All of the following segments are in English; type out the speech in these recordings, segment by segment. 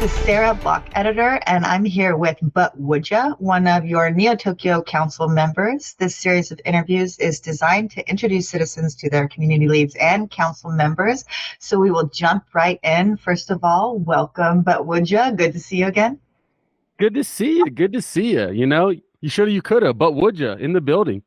is Sarah, block editor, and I'm here with Butwouldya, one of your Neo Tokyo Council members. This series of interviews is designed to introduce citizens to their community leads and council members. So we will jump right in. First of all, welcome, Butwouldya. Good to see you again. Good to see you. Good to see you. You know, you should have, you could have, but would you in the building?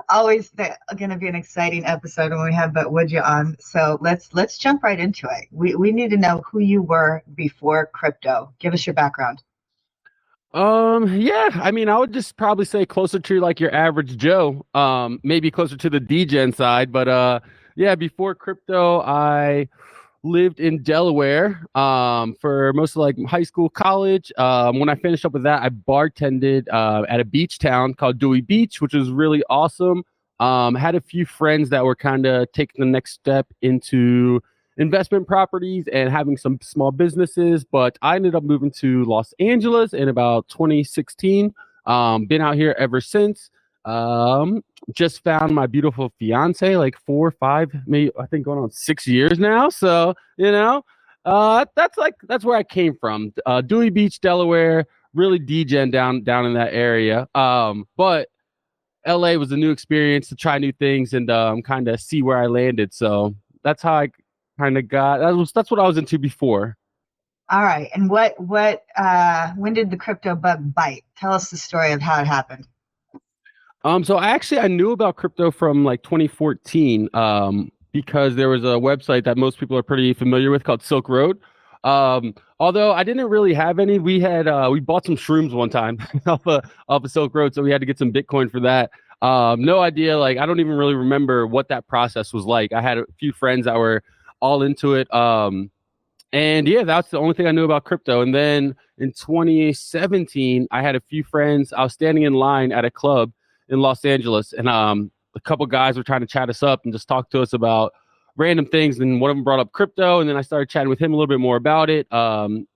Always going to be an exciting episode when we have Butwouldya on. So let's jump right into it. We need to know who you were before crypto. Give us your background. Yeah, I mean, I would just probably say closer to like your average Joe, maybe closer to the Degen side, but yeah, before crypto, I lived in Delaware for most of like high school, college. When I finished up with that, I bartended at a beach town called Dewey Beach, which was really awesome. Had a few friends that were kind of taking the next step into investment properties and having some small businesses, but I ended up moving to Los Angeles in about 2016. Been out here ever since. Just found my beautiful fiance like 4 or 5, maybe I think going on 6 years now. So, you know, that's where I came from. Dewey Beach, Delaware, really degen down in that area. But LA was a new experience to try new things and kind of see where I landed. So that's how I kind of that's what I was into before. All right. And when did the crypto bug bite? Tell us the story of how it happened. So I knew about crypto from like 2014, because there was a website that most people are pretty familiar with called Silk Road. Although I didn't really have any, we bought some shrooms one time off of Silk Road, so we had to get some Bitcoin for that. No idea, like I don't even really remember what that process was like. I had a few friends that were all into it. And yeah, that's the only thing I knew about crypto. And then in 2017, I had a few friends. I was standing in line at a club in Los Angeles, and a couple guys were trying to chat us up and just talk to us about random things. And one of them brought up crypto, and then I started chatting with him a little bit more about it.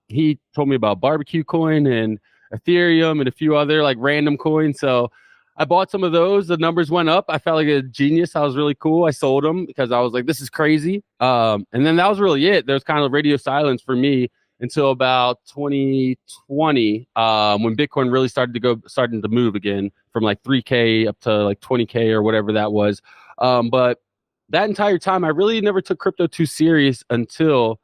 He told me about barbecue coin and Ethereum and a few other like random coins. So I bought some of those. The numbers went up. I felt like a genius. I was really cool. I sold them because I was like, this is crazy. And then that was really it. There was kind of radio silence for me until about 2020, when Bitcoin really starting to move again from like 3K up to like 20K or whatever that was. But that entire time, I really never took crypto too serious until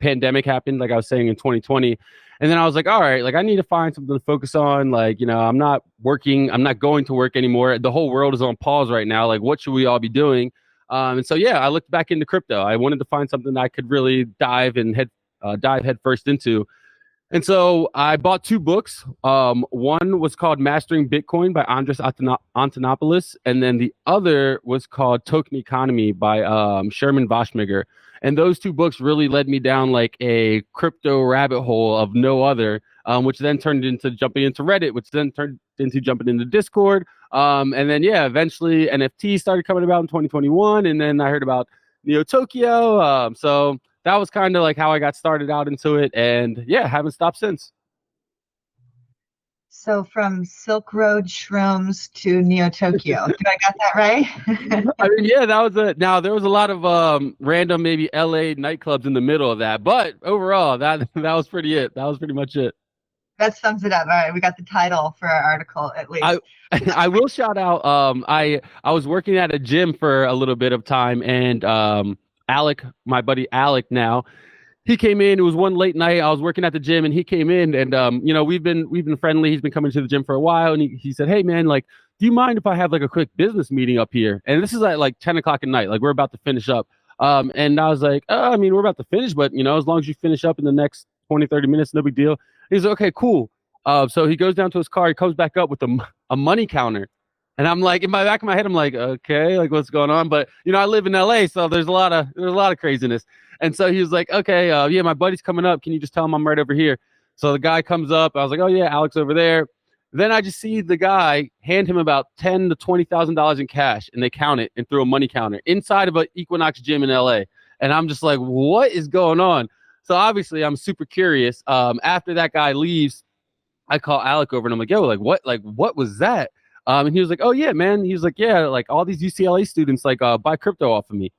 pandemic happened, like I was saying, in 2020. And then I was like, all right, like I need to find something to focus on. Like, you know, I'm not going to work anymore. The whole world is on pause right now. Like, what should we all be doing? And so, yeah, I looked back into crypto. I wanted to find something that I could really dive headfirst into. And so I bought 2 books. One was called Mastering Bitcoin by Andres Antonopoulos, and then the other was called Token Economy by Sherman Voshmiger. And those 2 books really led me down like a crypto rabbit hole of no other, which then turned into jumping into Reddit, which then turned into jumping into Discord. And then, yeah, eventually NFTs started coming about in 2021. And then I heard about Neo Tokyo. So that was kind of like how I got started out into it, and yeah, haven't stopped since. So from Silk Road shrooms to Neo Tokyo, did I got that right? I mean, yeah, that was now there was a lot of random maybe LA nightclubs in the middle of that, but overall that was pretty it. That was pretty much it. That sums it up. All right, we got the title for our article at least. I will shout out. I was working at a gym for a little bit of time, and Alec, my buddy Alec now, he came in. It was one late night. I was working at the gym and he came in, and you know, we've been friendly. He's been coming to the gym for a while, and he said, hey man, like, do you mind if I have like a quick business meeting up here? And this is at like 10 o'clock at night. Like we're about to finish up. And I was like, I mean, we're about to finish, but you know, as long as you finish up in the next 20, 30 minutes, no big deal. He's like, okay, cool. So he goes down to his car, he comes back up with a money counter. And I'm like, in my back of my head, I'm like, okay, like what's going on? But you know, I live in LA, so there's a lot of craziness. And so he was like, okay, yeah, my buddy's coming up. Can you just tell him I'm right over here? So the guy comes up. I was like, oh yeah, Alex over there. Then I just see the guy hand him about $10,000 to $20,000 in cash, and they count it and throw a money counter inside of an Equinox gym in LA. And I'm just like, what is going on? So obviously, I'm super curious. After that guy leaves, I call Alec over and I'm like, yo, what was that? And he was like, oh yeah, man. He was like, yeah, like all these UCLA students like buy crypto off of me.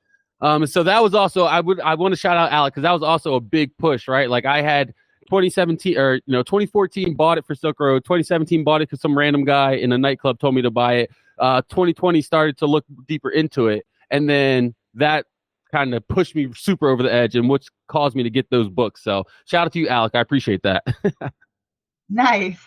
So that was also I want to shout out Alec because that was also a big push, right? Like I had 2017 or 2014 bought it for Silk Road. 2017 bought it because some random guy in a nightclub told me to buy it. 2020 started to look deeper into it, and then that kind of pushed me super over the edge, and which caused me to get those books. So shout out to you, Alec. I appreciate that. Nice.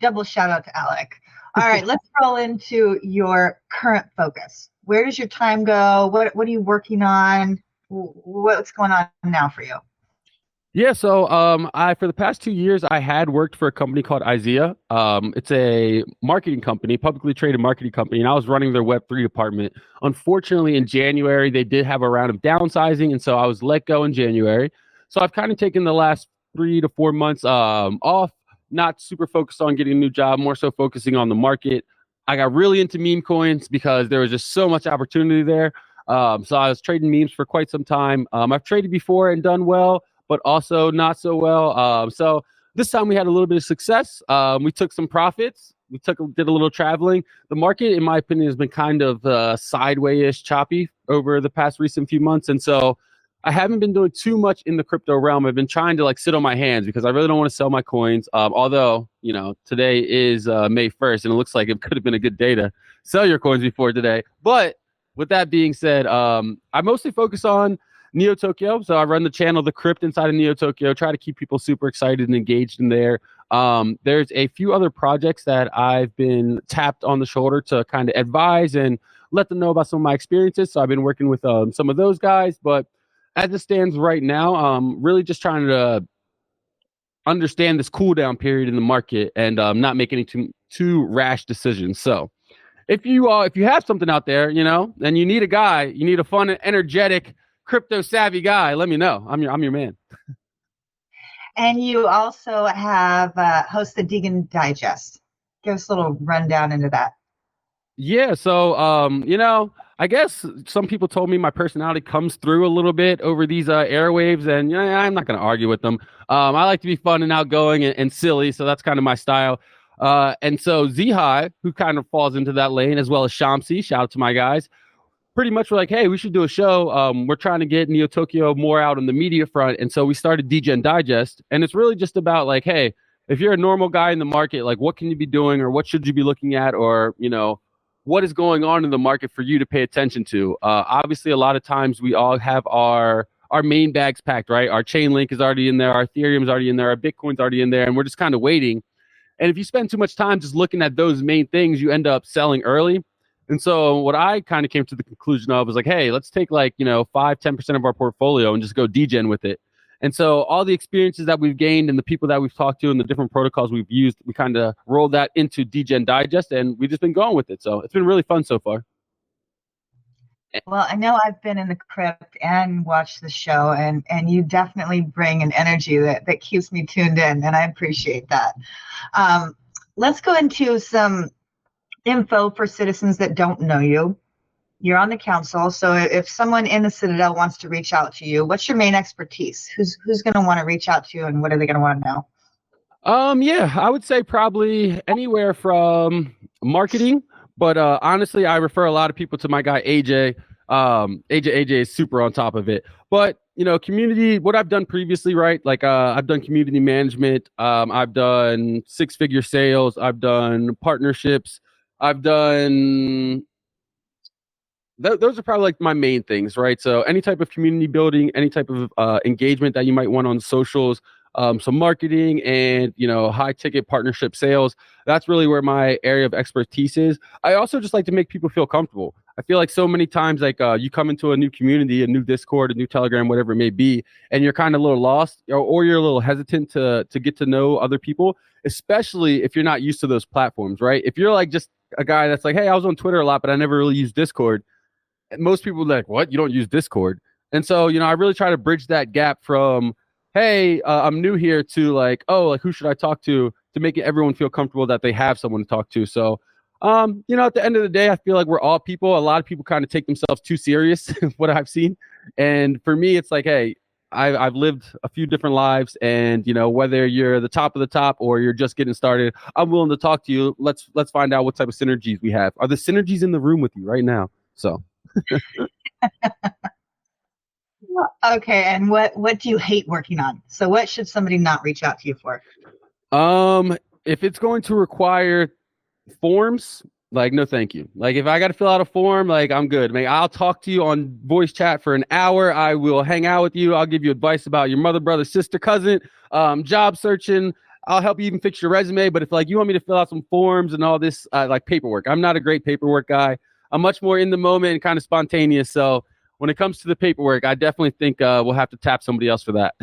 Double shout out to Alec. All right, let's roll into your current focus. Where does your time go? What are you working on? What's going on now for you? Yeah, so I for the past 2 years I had worked for a company called IZEA. It's a marketing company, publicly traded marketing company, and I was running their Web3 department. Unfortunately, in January they did have a round of downsizing, and so I was let go in January. So I've kind of taken the last 3 to 4 months off, not super focused on getting a new job, more so focusing on the market. I got really into meme coins because there was just so much opportunity there. So I was trading memes for quite some time. I've traded before and done well, but also not so well. So this time we had a little bit of success. We took some profits. Did a little traveling. The market, in my opinion, has been kind of sideways, choppy over the past recent few months, and so I haven't been doing too much in the crypto realm. I've been trying to like sit on my hands because I really don't want to sell my coins. Although today is May 1st, and it looks like it could have been a good day to sell your coins before today. But with that being said, I mostly focus on Neo Tokyo. So I run the channel, The Crypt, inside of Neo Tokyo, try to keep people super excited and engaged in there. There's a few other projects that I've been tapped on the shoulder to kind of advise and let them know about some of my experiences. So I've been working with some of those guys. But as it stands right now, really just trying to understand this cool down period in the market and not make any too rash decisions. So if you have something out there, and you need a guy, you need a fun and energetic crypto savvy guy, let me know. I'm your man. And you also have host the Degen Digest. Give us a little rundown into that. Yeah, so I guess some people told me my personality comes through a little bit over these airwaves, and I'm not going to argue with them. I like to be fun and outgoing and silly, so that's kind of my style. And so Zihai, who kind of falls into that lane, as well as Shamsi, shout out to my guys, pretty much were like, hey, we should do a show. We're trying to get Neo Tokyo more out on the media front. And so we started Degen Digest. And it's really just about like, hey, if you're a normal guy in the market, like what can you be doing or what should you be looking at or, what is going on in the market for you to pay attention to? Obviously, a lot of times we all have our main bags packed, right? Our Chainlink is already in there. Our Ethereum is already in there. Our Bitcoin's already in there. And we're just kind of waiting. And if you spend too much time just looking at those main things, you end up selling early. And so what I kind of came to the conclusion of was like, hey, let's take 5-10% of our portfolio and just go degen with it. And so all the experiences that we've gained and the people that we've talked to and the different protocols we've used, we kind of rolled that into Degen Digest, and we've just been going with it. So it's been really fun so far. Well, I know I've been in the crypt and watched the show, and you definitely bring an energy that keeps me tuned in, and I appreciate that. Let's go into some info for citizens that don't know you. You're on the council, so if someone in the Citadel wants to reach out to you, what's your main expertise? Who's going to want to reach out to you, and what are they going to want to know? Yeah, I would say probably anywhere from marketing, but honestly, I refer a lot of people to my guy AJ. AJ is super on top of it. But community, what I've done previously, right? Like I've done community management, I've done 6-figure sales, I've done partnerships, I've done those are probably like my main things, right? So any type of community building, any type of engagement that you might want on socials, some marketing and high ticket partnership sales. That's really where my area of expertise is. I also just like to make people feel comfortable. I feel like so many times like you come into a new community, a new Discord, a new Telegram, whatever it may be, and you're kind of a little lost or you're a little hesitant to get to know other people, especially if you're not used to those platforms, right? If you're like just a guy that's like, hey, I was on Twitter a lot, but I never really used Discord. Most people are like, what? You don't use Discord? And so, I really try to bridge that gap from, hey, I'm new here to like, oh, like who should I talk to make everyone feel comfortable that they have someone to talk to. So, at the end of the day, I feel like we're all people. A lot of people kind of take themselves too serious, what I've seen. And for me, it's like, hey, I've lived a few different lives, and whether you're the top of the top or you're just getting started, I'm willing to talk to you. Let's find out what type of synergies we have. Are the synergies in the room with you right now? So. Okay, and what do you hate working on? So what should somebody not reach out to you for? If it's going to require forms, like, no thank you. Like, if I got to fill out a form, like, I'm good. Like, I'll talk to you on voice chat for an hour. I will hang out with you. I'll give you advice about your mother, brother, sister, cousin, job searching. I'll help you even fix your resume. But if, like, you want me to fill out some forms and all this, like, paperwork, I'm not a great paperwork guy. I'm much more in the moment and kind of spontaneous. So when it comes to the paperwork, I definitely think we'll have to tap somebody else for that.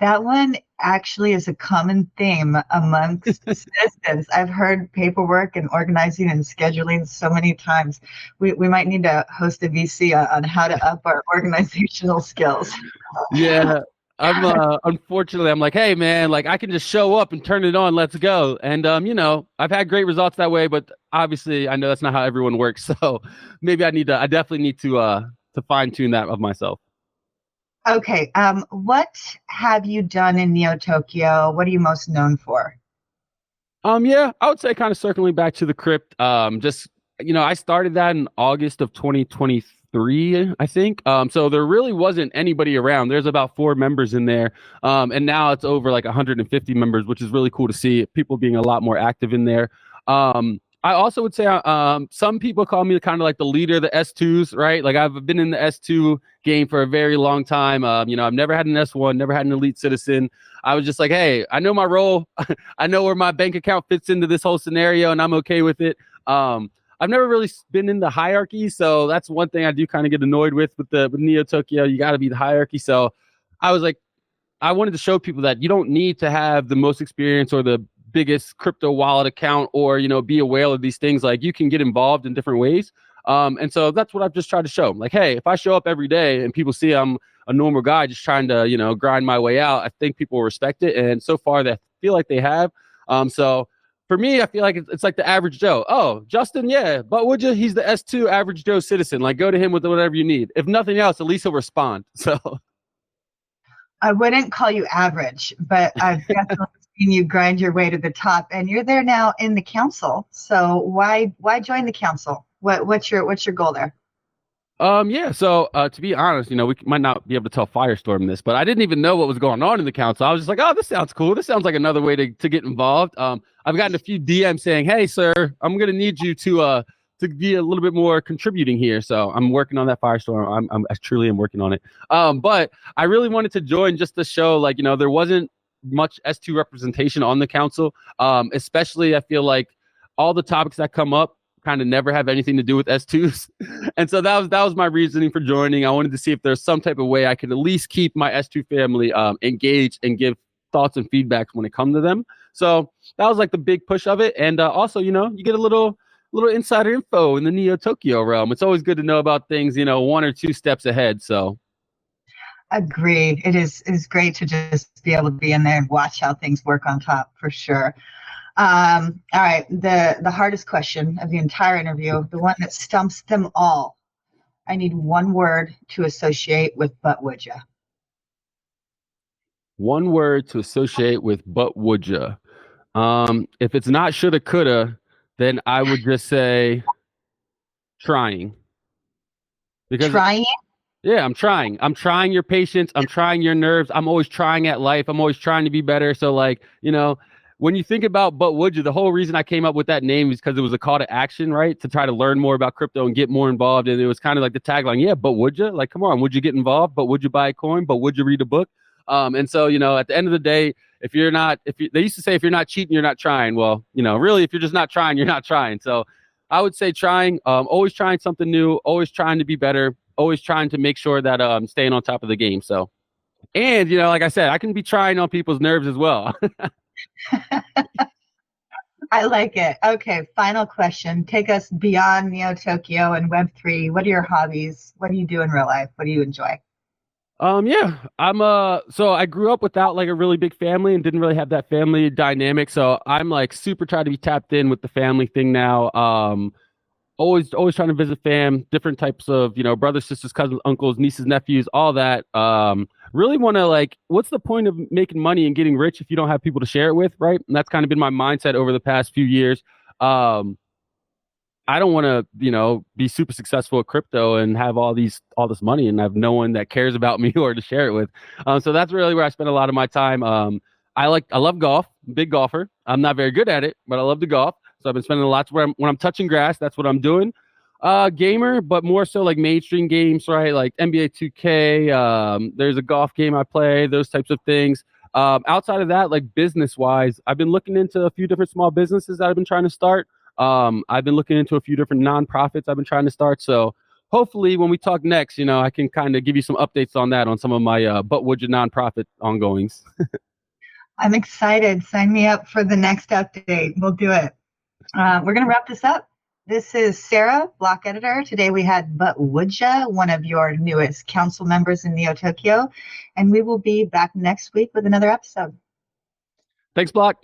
That one actually is a common theme amongst citizens. I've heard paperwork and organizing and scheduling so many times. We might need to host a VC on how to up our organizational skills. Yeah. I'm unfortunately I'm like, hey man, like I can just show up and turn it on, let's go. And I've had great results that way, but obviously I know that's not how everyone works. So maybe I definitely need to fine tune that of myself. Okay, what have you done in Neo Tokyo? What are you most known for? Yeah, I would say kind of circling back to the crypt. Just I started that in August of 2023, I think. So there really wasn't anybody around. There's about 4 members in there, and now it's over like 150 members, which is really cool to see. People being a lot more active in there. I also would say, some people call me kind of like the leader of the S2s, right? Like I've been in the S2 game for a very long time. I've never had an S1, never had an elite citizen. I was just like, hey, I know my role. I know where my bank account fits into this whole scenario, and I'm okay with it. I've never really been in the hierarchy, so that's one thing I do kind of get annoyed with Neo Tokyo. You got to be the hierarchy. So I was like, I wanted to show people that you don't need to have the most experience or the biggest crypto wallet account or be aware of these things. Like you can get involved in different ways. And so that's what I've just tried to show. Like, hey, if I show up every day and people see I'm a normal guy just trying to grind my way out, I think people will respect it. And so far they feel like they have. So for me, I feel like it's like the average Joe. Oh, Justin, yeah, Butwouldya, he's the S2 average Joe citizen. Like, go to him with whatever you need. If nothing else, at least he'll respond. So I wouldn't call you average, but I've definitely seen you grind your way to the top, and you're there now in the council. So why join the council? What's your goal there? Yeah. So, to be honest, we might not be able to tell Firestorm this, but I didn't even know what was going on in the council. I was just like, oh, this sounds cool. This sounds like another way to get involved. I've gotten a few DMs saying, hey, sir, I'm going to need you to be a little bit more contributing here. So I'm working on that Firestorm. I truly am working on it. But I really wanted to join just to show, like, there wasn't much S2 representation on the council. Especially I feel like all the topics that come up kind of never have anything to do with S2s. And so that was my reasoning for joining. I wanted to see if there's some type of way I could at least keep my S2 family engaged and give thoughts and feedback when it comes to them. So that was like the big push of it. And also, you get a little insider info in the Neo Tokyo realm. It's always good to know about things, 1 or 2 steps ahead. So Agreed. It is great to just be able to be in there and watch how things work on top for sure. All right, the hardest question of the entire interview, the one that stumps them all. I need one word to associate with Butwouldya. one word to associate with Butwouldya. If it's not shoulda coulda, then I would just say trying. Because Trying? yeah, I'm trying. I'm trying your patience. I'm trying your nerves. I'm always trying at life. I'm always trying to be better. So like, when you think about Butwouldya, the whole reason I came up with that name is because it was a call to action, right? To try to learn more about crypto and get more involved. And it was kind of like the tagline, yeah, but would you? Like, come on, would you get involved? But would you buy a coin? But would you read a book? And so, at the end of the day, they used to say, if you're not cheating, you're not trying. Well, really, if you're just not trying, you're not trying. So I would say trying, always trying something new, always trying to be better, always trying to make sure that I'm staying on top of the game. So, and, like I said, I can be trying on people's nerves as well. I like it. Okay, final question. Take us beyond Neo Tokyo and Web3. What are your hobbies? What do you do in real life? What do you enjoy? Yeah, so I grew up without like a really big family and didn't really have that family dynamic. So I'm like super trying to be tapped in with the family thing now. Always trying to visit fam, different types of, brothers, sisters, cousins, uncles, nieces, nephews, all that. Really want to like, what's the point of making money and getting rich if you don't have people to share it with, right? And that's kind of been my mindset over the past few years. I don't want to, be super successful at crypto and have all this money and have no one that cares about me or to share it with. So that's really where I spend a lot of my time. I love golf, big golfer. I'm not very good at it, but I love to golf. So I've been spending lots when I'm touching grass. That's what I'm doing. Gamer, but more so like mainstream games, right? Like NBA 2K. There's a golf game I play. Those types of things. Outside of that, like business wise, I've been looking into a few different small businesses that I've been trying to start. I've been looking into a few different nonprofits I've been trying to start. So hopefully when we talk next, I can kind of give you some updates on that, on some of my Butwouldya nonprofit ongoings. I'm excited. Sign me up for the next update. We'll do it. We're going to wrap this up. This is Sarah, block editor. Today we had Butwouldya, one of your newest council members in Neo Tokyo, and we will be back next week with another episode. Thanks, Block.